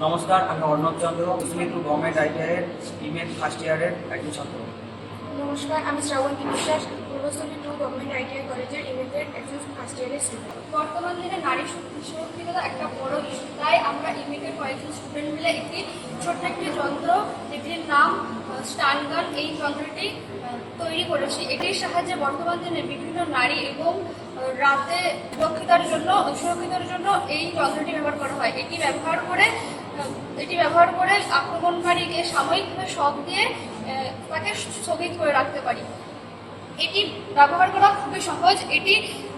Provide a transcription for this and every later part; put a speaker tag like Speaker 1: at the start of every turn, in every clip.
Speaker 1: নমস্কার, আমি অর্ণব চন্দ্র, Muslimpur government আইটিআইয়ের email first ইয়ারের একজন ছাত্র।
Speaker 2: নমস্কার, আমি শ্রাবন্তী বিশ্বাস, পূর্বস্থলীপুর গভর্নমেন্ট আইটিআই কলেজের ইমেলের একজন ফার্স্ট ইয়ারের স্টুডেন্ট।
Speaker 3: বর্তমান দিনে নারী সুরক্ষিততা একটা বড় ইস্যু, তাই আমরা ইমেলের কয়েকজন স্টুডেন্ট মিলে একটি ছোট্ট একটি যন্ত্র, যেটির নাম স্টানগান, এই যন্ত্রটি তৈরি করেছি। এটির সাহায্যে বর্তমান দিনে বিভিন্ন নারী এবং রাতে সুরক্ষিতার জন্য এই যন্ত্রটি ব্যবহার করা হয়। এটি ব্যবহার করে আক্রমণকারীকে সাময়িকভাবে শক দিয়ে তাকে স্থগিত করে রাখতে পারি। এটি ব্যবহার করা খুবই সহজ। এটি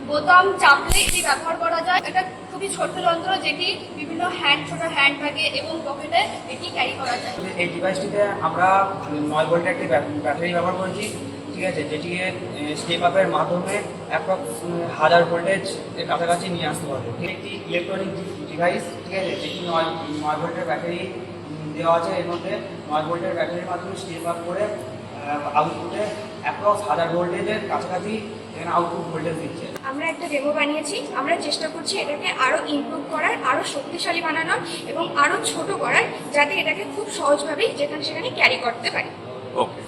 Speaker 3: বোতাম চাপলে এটি ব্যবহার করা যায়। এটা খুবই ছোট যন্ত্র, যেটি বিভিন্ন ছোট হ্যান্ড ব্যাগে এবং পকেটে এটি ক্যারি করা যায়।
Speaker 1: এই ডিভাইসটিতে আমরা 9 ভোল্টের একটি ব্যাটারি ব্যবহার করেছি, ঠিক আছে, যেটিকে স্টেপ আপের মাধ্যমে অ্যাপ্রক্স 1000 ভোল্টেজ এর কাছাকাছি নিয়ে আসতে পারবো। একটি ইলেকট্রনিক ডিভাইস, ঠিক আছে, যেটি 9 ভোল্টের ব্যাটারি দেওয়া আছে। এর মধ্যে 9 ভোল্টের ব্যাটারির মাধ্যমে স্টেপ আপ করে আউটপুটে অ্যাপ্রক্স 1000 ভোল্টেজের কাছাকাছি এখানে আউটপুট ভোল্টেজ দিচ্ছে।
Speaker 2: আমরা একটা ডেমো বানিয়েছি। আমরা চেষ্টা করছি এটাকে আরও ইমপ্রুভ করার, আরও শক্তিশালী বানানোর এবং আরও ছোট করার, যাতে এটাকে খুব সহজভাবেই যেখানে সেখানে ক্যারি করতে পারি।
Speaker 4: ওকে।